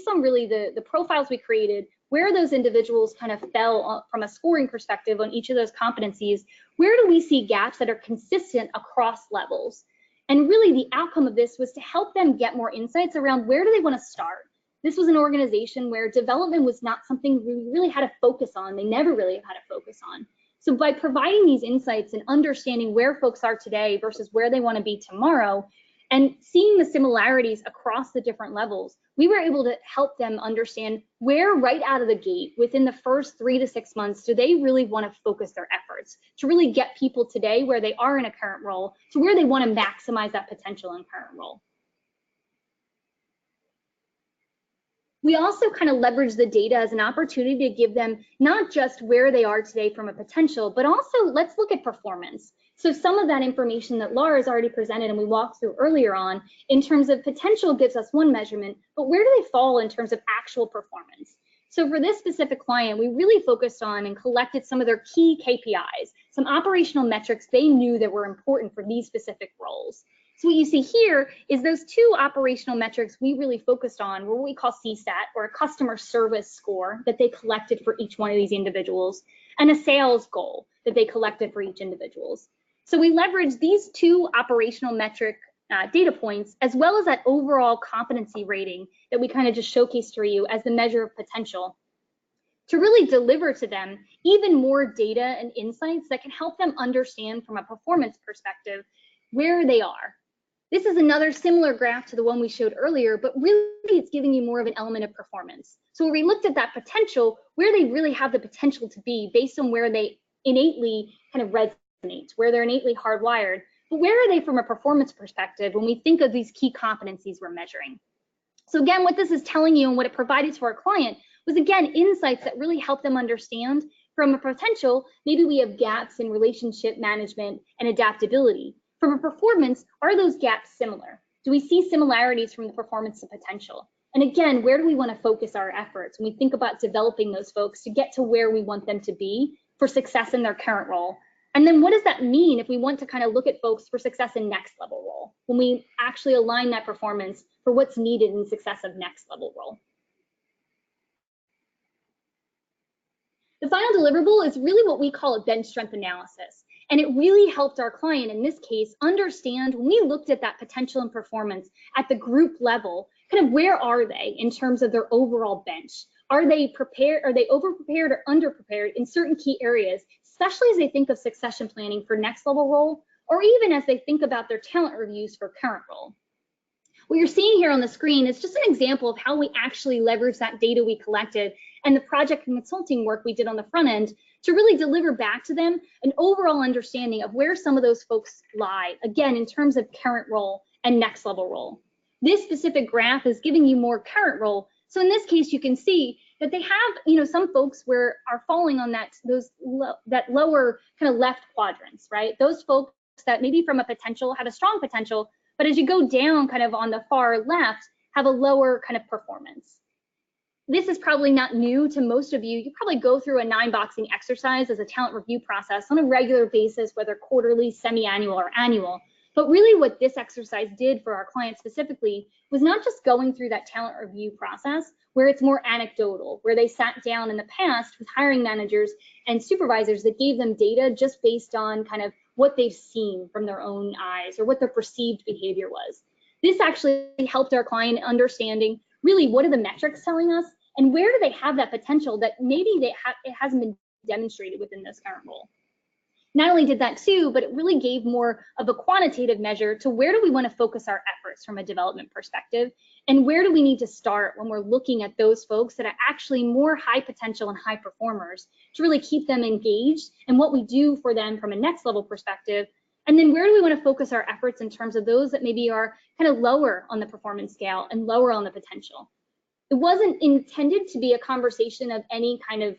on really the profiles we created, where those individuals kind of fell from a scoring perspective on each of those competencies, where do we see gaps that are consistent across levels? And really the outcome of this was to help them get more insights around where do they want to start. This was an organization where development was not something we really had to focus on. They never really had to focus on. So by providing these insights and understanding where folks are today versus where they want to be tomorrow, and seeing the similarities across the different levels, we were able to help them understand where right out of the gate, within the first 3 to 6 months, do they really want to focus their efforts to really get people today where they are in a current role to where they want to maximize that potential in current role. We also kind of leverage the data as an opportunity to give them not just where they are today from a potential, but also let's look at performance. So some of that information that Laura has already presented and we walked through earlier on in terms of potential gives us one measurement, but where do they fall in terms of actual performance? So for this specific client, we really focused on and collected some of their key KPIs, some operational metrics they knew that were important for these specific roles. So what you see here is those two operational metrics we really focused on were what we call CSAT, or a customer service score that they collected for each one of these individuals, and a sales goal that they collected for each individuals. So we leveraged these two operational metric data points, as well as that overall competency rating that we kind of just showcased for you as the measure of potential, to really deliver to them even more data and insights that can help them understand from a performance perspective where they are. This is another similar graph to the one we showed earlier, but really it's giving you more of an element of performance. So where we looked at that potential, where they really have the potential to be based on where they innately kind of resonate, where they're innately hardwired, but where are they from a performance perspective when we think of these key competencies we're measuring. So again, what this is telling you and what it provided to our client was, again, insights that really help them understand from a potential, maybe we have gaps in relationship management and adaptability. From a performance, are those gaps similar? Do we see similarities from the performance to potential? And again, where do we want to focus our efforts when we think about developing those folks to get to where we want them to be for success in their current role? And then what does that mean if we want to kind of look at folks for success in next level role, when we actually align that performance for what's needed in success of next level role? The final deliverable is really what we call a bench strength analysis. And it really helped our client in this case understand, when we looked at that potential and performance at the group level, kind of where are they in terms of their overall bench? Are they prepared? Are they overprepared or underprepared in certain key areas, especially as they think of succession planning for next level role, or even as they think about their talent reviews for current role? What you're seeing here on the screen is just an example of how we actually leverage that data we collected and the project and consulting work we did on the front end to really deliver back to them an overall understanding of where some of those folks lie, again, in terms of current role and next level role. This specific graph is giving you more current role. So in this case, you can see that they have, some folks are falling on that lower kind of left quadrants, right? Those folks that maybe from a potential have a strong potential, but as you go down kind of on the far left, have a lower kind of performance. This is probably not new to most of you. You probably go through a 9-boxing exercise as a talent review process on a regular basis, whether quarterly, semi-annual, or annual. But really what this exercise did for our client specifically was not just going through that talent review process where it's more anecdotal, where they sat down in the past with hiring managers and supervisors that gave them data just based on kind of what they've seen from their own eyes or what their perceived behavior was. This actually helped our client understanding really what are the metrics telling us and where do they have that potential that maybe it hasn't been demonstrated within this current role. Not only did that too, but it really gave more of a quantitative measure to where do we want to focus our efforts from a development perspective, and where do we need to start when we're looking at those folks that are actually more high potential and high performers to really keep them engaged and what we do for them from a next level perspective. And then where do we want to focus our efforts in terms of those that maybe are kind of lower on the performance scale and lower on the potential. It wasn't intended to be a conversation of any kind of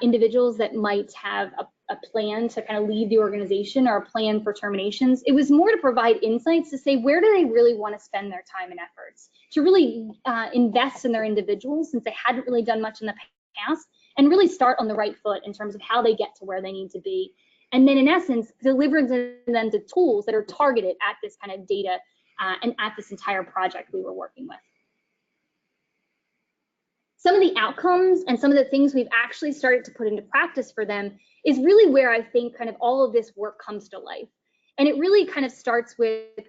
individuals that might have a plan to kind of leave the organization or a plan for terminations. It was more to provide insights to say where do they really want to spend their time and efforts, to really invest in their individuals since they hadn't really done much in the past, and really start on the right foot in terms of how they get to where they need to be. And then in essence, deliver them the tools that are targeted at this kind of data and at this entire project we were working with. Some of the outcomes and some of the things we've actually started to put into practice for them is really where I think kind of all of this work comes to life. And it really kind of starts with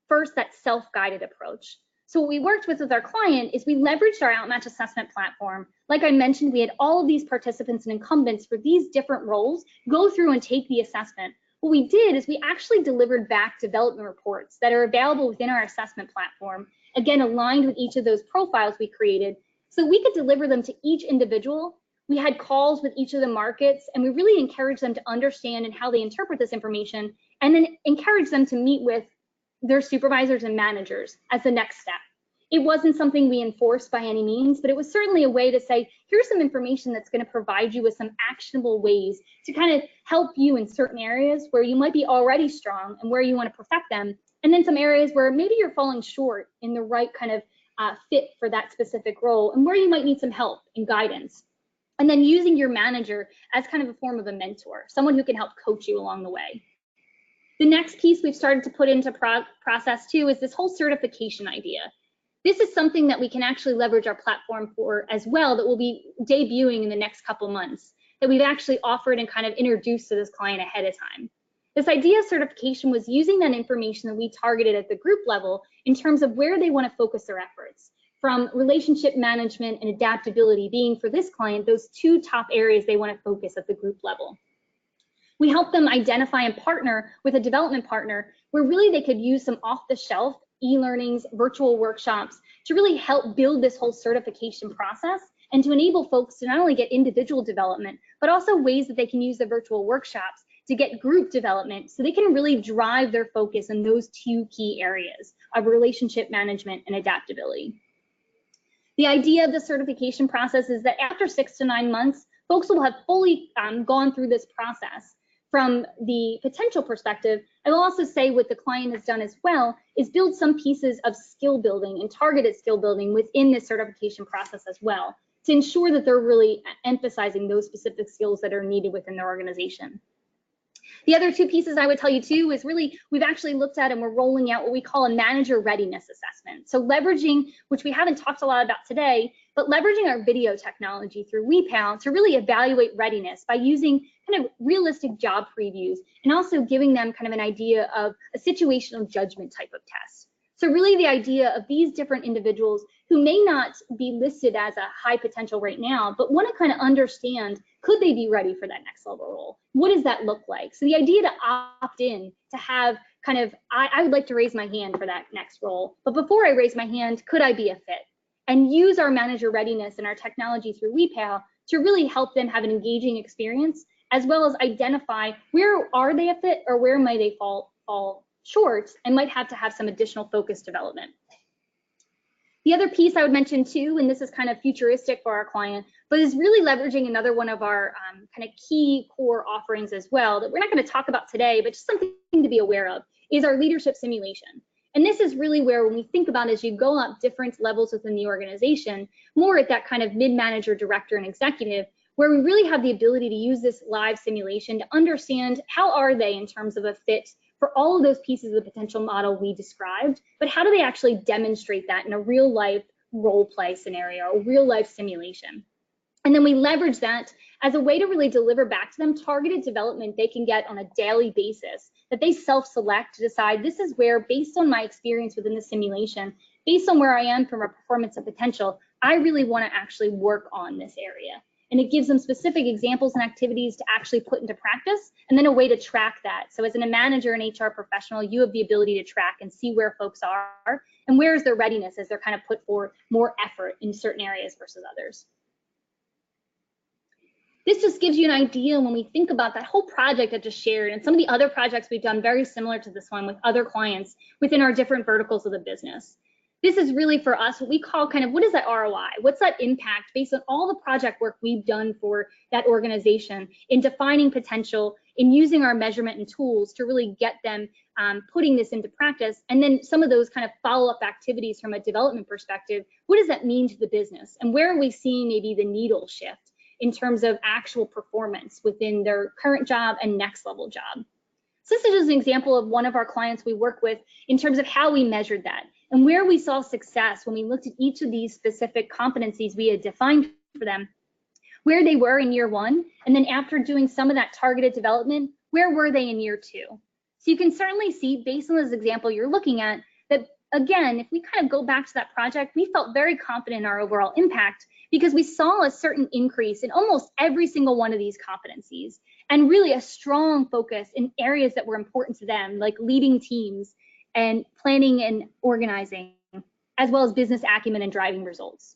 first that self-guided approach. So what we worked with our client is we leveraged our Outmatch assessment platform. Like I mentioned, we had all of these participants and incumbents for these different roles go through and take the assessment. What we did is we actually delivered back development reports that are available within our assessment platform, again, aligned with each of those profiles we created, so we could deliver them to each individual. We had calls with each of the markets, and we really encouraged them to understand and how they interpret this information, and then encourage them to meet with their supervisors and managers as the next step. It wasn't something we enforced by any means, but it was certainly a way to say, here's some information that's going to provide you with some actionable ways to kind of help you in certain areas where you might be already strong and where you want to perfect them, and then some areas where maybe you're falling short in the right kind of fit for that specific role, and where you might need some help and guidance. And then using your manager as kind of a form of a mentor, someone who can help coach you along the way. The next piece we've started to put into process too is this whole certification idea. This is something that we can actually leverage our platform for as well, that will be debuting in the next couple months, that we've actually offered and kind of introduced to this client ahead of time. This idea of certification was using that information that we targeted at the group level in terms of where they want to focus their efforts, from relationship management and adaptability being for this client those two top areas they want to focus at the group level. We help them identify and partner with a development partner where really they could use some off-the-shelf e-learnings, virtual workshops to really help build this whole certification process and to enable folks to not only get individual development, but also ways that they can use the virtual workshops to get group development so they can really drive their focus in those two key areas of relationship management and adaptability. The idea of the certification process is that after 6 to 9 months, folks will have fully gone through this process. From the potential perspective, I will also say what the client has done as well is build some pieces of skill building and targeted skill building within this certification process as well, to ensure that they're really emphasizing those specific skills that are needed within their organization. The other two pieces I would tell you too is really we've actually looked at and we're rolling out what we call a manager readiness assessment. So leveraging, which we haven't talked a lot about today, but leveraging our video technology through WePal to really evaluate readiness by using kind of realistic job previews and also giving them kind of an idea of a situational judgment type of test. So really the idea of these different individuals who may not be listed as a high potential right now, but want to kind of understand, could they be ready for that next level role? What does that look like? So the idea to opt in, to have kind of, I would like to raise my hand for that next role, but before I raise my hand, could I be a fit? And use our manager readiness and our technology through WePal to really help them have an engaging experience, as well as identify where are they a fit or where might they fall short and might have to have some additional focus development. The other piece I would mention too, and this is kind of futuristic for our client, but is really leveraging another one of our kind of key core offerings as well that we're not going to talk about today, but just something to be aware of, is our leadership simulation. And this is really where, when we think about as you go up different levels within the organization, more at that kind of mid-manager, director, and executive, where we really have the ability to use this live simulation to understand how are they in terms of a fit for all of those pieces of the potential model we described, but how do they actually demonstrate that in a real life role play scenario, a real life simulation? And then we leverage that as a way to really deliver back to them targeted development they can get on a daily basis, that they self-select to decide this is where, based on my experience within the simulation, based on where I am from a performance of potential, I really want to actually work on this area. And it gives them specific examples and activities to actually put into practice, and then a way to track that. So as a manager and HR professional, you have the ability to track and see where folks are and where is their readiness as they're kind of put forward more effort in certain areas versus others. This just gives you an idea when we think about that whole project I just shared and some of the other projects we've done very similar to this one with other clients within our different verticals of the business. This is really for us what we call kind of, what is that ROI? What's that impact based on all the project work we've done for that organization in defining potential, in using our measurement and tools to really get them putting this into practice, and then some of those kind of follow-up activities from a development perspective. What does that mean to the business? And where are we seeing maybe the needle shift in terms of actual performance within their current job and next level job? So this is just an example of one of our clients we work with in terms of how we measured that and where we saw success when we looked at each of these specific competencies we had defined for them, where they were in year one, and then after doing some of that targeted development, where were they in year two? So you can certainly see, based on this example you're looking at, that again, if we kind of go back to that project, we felt very confident in our overall impact because we saw a certain increase in almost every single one of these competencies, and really a strong focus in areas that were important to them, like leading teams and planning and organizing, as well as business acumen and driving results.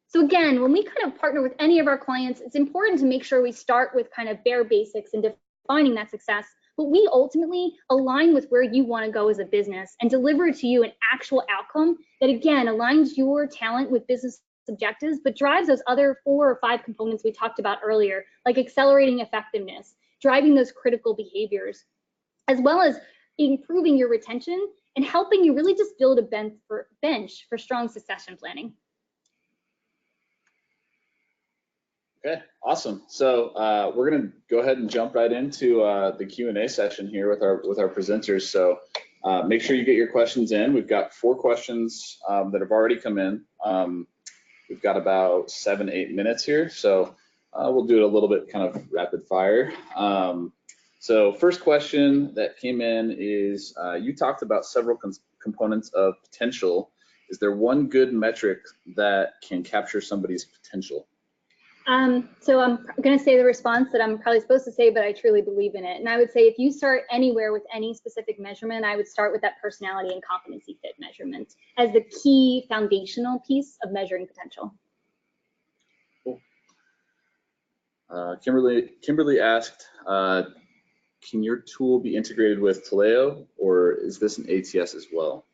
So again, when we kind of partner with any of our clients, it's important to make sure we start with kind of bare basics and defining that success, but we ultimately align with where you want to go as a business and deliver to you an actual outcome that, again, aligns your talent with business objectives, but drives those other 4 or 5 components we talked about earlier, like accelerating effectiveness, driving those critical behaviors, as well as improving your retention and helping you really just build a bench for strong succession planning. Okay, awesome. So we're going to go ahead and jump right into the Q&A session here with our presenters. So make sure you get your questions in. We've got 4 questions that have already come in. We've got about 7-8 minutes here, so we'll do it a little bit kind of rapid fire. So first question that came in is, you talked about several components of potential. Is there one good metric that can capture somebody's potential? So I'm going to say the response that I'm probably supposed to say, but I truly believe in it. And I would say if you start anywhere with any specific measurement, I would start with that personality and competency fit measurement as the key foundational piece of measuring potential. Cool. Kimberly asked, can your tool be integrated with Taleo, or is this an ATS as well?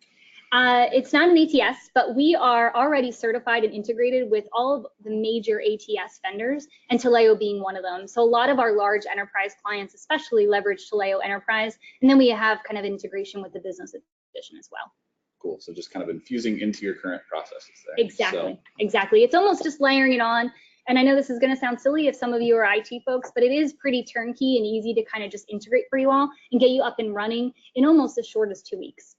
It's not an ATS, but we are already certified and integrated with all of the major ATS vendors, and Taleo being one of them. So a lot of our large enterprise clients especially leverage Taleo Enterprise, and then we have kind of integration with the business edition as well. Cool, so just kind of infusing into your current processes there. Exactly, exactly. It's almost just layering it on. And I know this is going to sound silly if some of you are IT folks, but it is pretty turnkey and easy to kind of just integrate for you all and get you up and running in almost as short as 2 weeks.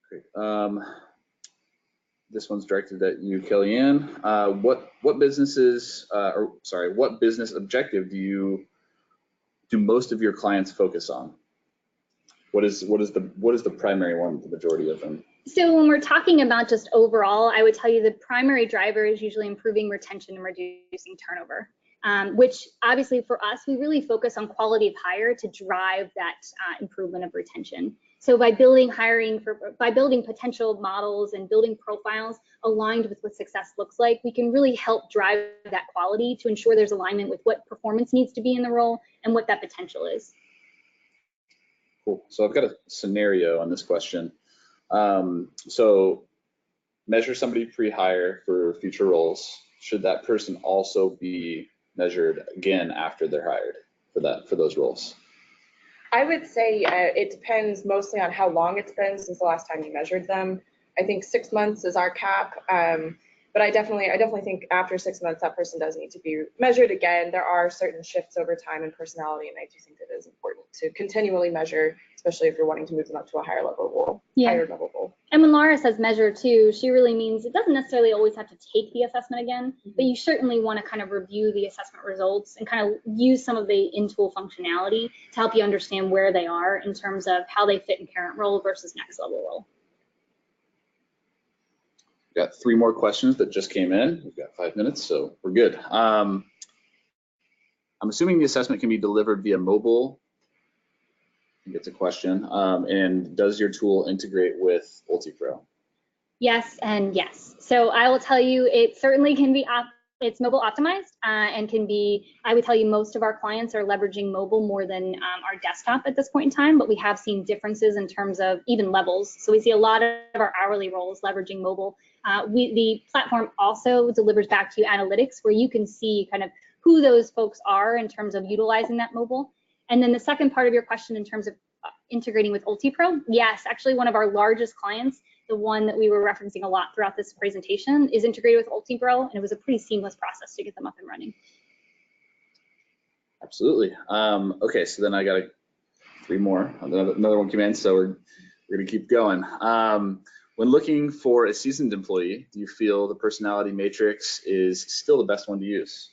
Great. This one's directed at you, Kelly Ann. What business objective do most of your clients focus on? What is the primary one, the majority of them? So when we're talking about just overall, I would tell you the primary driver is usually improving retention and reducing turnover, which obviously for us, we really focus on quality of hire to drive that improvement of retention. So by building potential models and building profiles aligned with what success looks like, we can really help drive that quality to ensure there's alignment with what performance needs to be in the role and what that potential is. Cool. So I've got a scenario on this question. So measure somebody pre-hire for future roles. Should that person also be measured again after they're hired for those roles? I would say it depends mostly on how long it's been since the last time you measured them. I think 6 months is our cap, but I definitely think after 6 months that person does need to be measured again. There are certain shifts over time in personality, and I do think that it is important to continually measure, especially if you're wanting to move them up to a higher level role. Yeah. Higher level role. And when Laura says measure too, she really means it doesn't necessarily always have to take the assessment again, but you certainly want to kind of review the assessment results and kind of use some of the in-tool functionality to help you understand where they are in terms of how they fit in current role versus next level role. Got 3 more questions that just came in. We've got 5 minutes, so we're good. I'm assuming the assessment can be delivered via mobile. I think it's a question. And does your tool integrate with UltiPro? Yes and yes. So I will tell you, it certainly can be, it's mobile optimized and can be, I would tell you most of our clients are leveraging mobile more than our desktop at this point in time, but we have seen differences in terms of even levels. So we see a lot of our hourly roles leveraging mobile. The platform also delivers back to you analytics where you can see kind of who those folks are in terms of utilizing that mobile. And then the second part of your question in terms of integrating with UltiPro, yes, actually one of our largest clients, the one that we were referencing a lot throughout this presentation, is integrated with UltiPro, and it was a pretty seamless process to get them up and running. Absolutely. Okay, so then I got 3 more. Another one came in, so we're gonna keep going. When looking for a seasoned employee, do you feel the personality matrix is still the best one to use?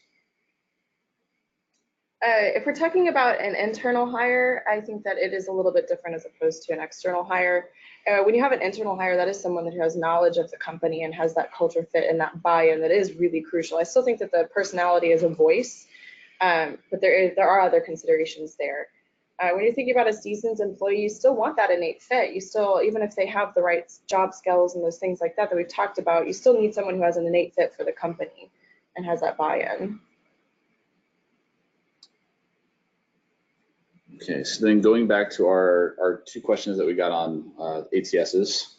If we're talking about an internal hire, I think that it is a little bit different as opposed to an external hire. When you have an internal hire, that is someone that has knowledge of the company and has that culture fit and that buy-in that is really crucial. I still think that the personality is a voice, but there are other considerations there. When you're thinking about a seasoned employee, you still want that innate fit. You still, even if they have the right job skills and those things like that we've talked about, you still need someone who has an innate fit for the company and has that buy-in. Okay, so then going back to our two questions that we got on ATSs,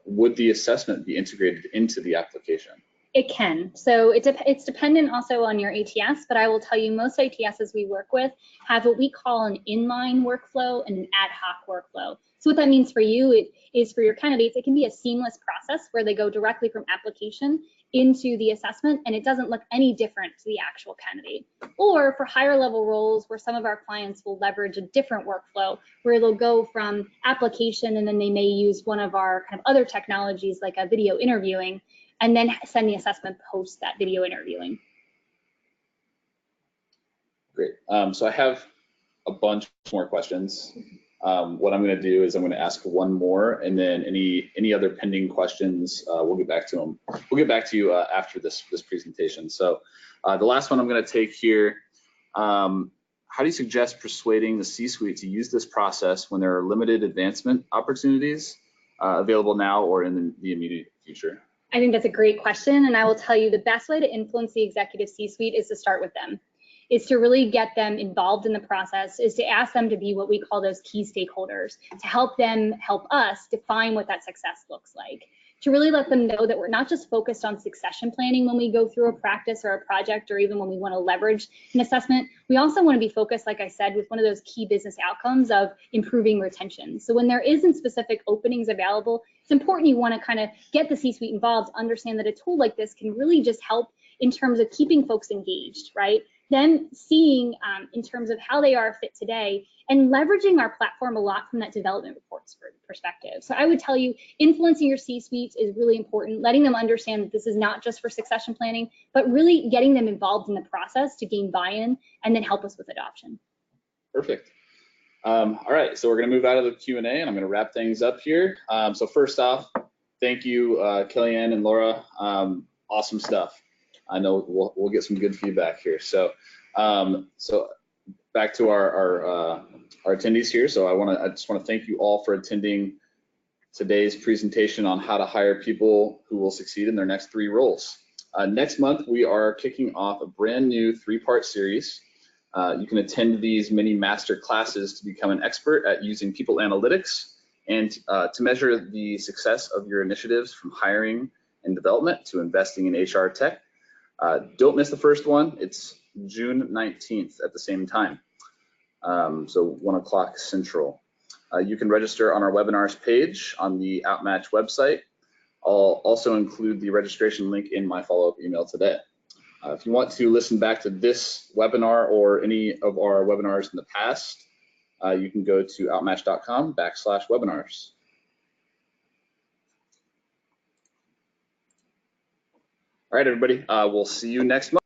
would the assessment be integrated into the application? It can. So it's dependent also on your ATS, but I will tell you most ATSs we work with have what we call an inline workflow and an ad hoc workflow. So what that means for you is for your candidates, it can be a seamless process where they go directly from application into the assessment and it doesn't look any different to the actual candidate. Or for higher level roles where some of our clients will leverage a different workflow where they'll go from application and then they may use one of our kind of other technologies like a video interviewing and then send the assessment post that video interviewing. Great. So I have a bunch more questions. What I'm going to do is I'm going to ask one more, and then any other pending questions, we'll get back to them. We'll get back to you after this presentation. So the last one I'm going to take here. How do you suggest persuading the C-suite to use this process when there are limited advancement opportunities available now or in the immediate future? I think that's a great question, and I will tell you the best way to influence the executive C-suite is to start with them, is to really get them involved in the process, is to ask them to be what we call those key stakeholders, to help them help us define what that success looks like, to really let them know that we're not just focused on succession planning when we go through a practice or a project or even when we want to leverage an assessment. We also want to be focused, like I said, with one of those key business outcomes of improving retention. So when there isn't specific openings available, it's important you want to kind of get the C-suite involved, understand that a tool like this can really just help in terms of keeping folks engaged, right? Then seeing in terms of how they are fit today and leveraging our platform a lot from that development reports perspective. So I would tell you influencing your C-suites is really important, letting them understand that this is not just for succession planning, but really getting them involved in the process to gain buy-in and then help us with adoption. Perfect. All right, so we're going to move out of the Q&A and I'm going to wrap things up here. So first off, thank you, Kelly Ann and Laura. Awesome stuff. I know we'll get some good feedback here. So, so back to our attendees here. So I just want to thank you all for attending today's presentation on how to hire people who will succeed in their next 3 roles. Next month, we are kicking off a brand new 3-part series. You can attend these mini master classes to become an expert at using people analytics and to measure the success of your initiatives from hiring and development to investing in HR tech. Don't miss the first one. It's June 19th at the same time. So 1 o'clock Central. You can register on our webinars page on the Outmatch website. I'll also include the registration link in my follow-up email today. If you want to listen back to this webinar or any of our webinars in the past, you can go to outmatch.com/webinars. All right, everybody, we'll see you next month.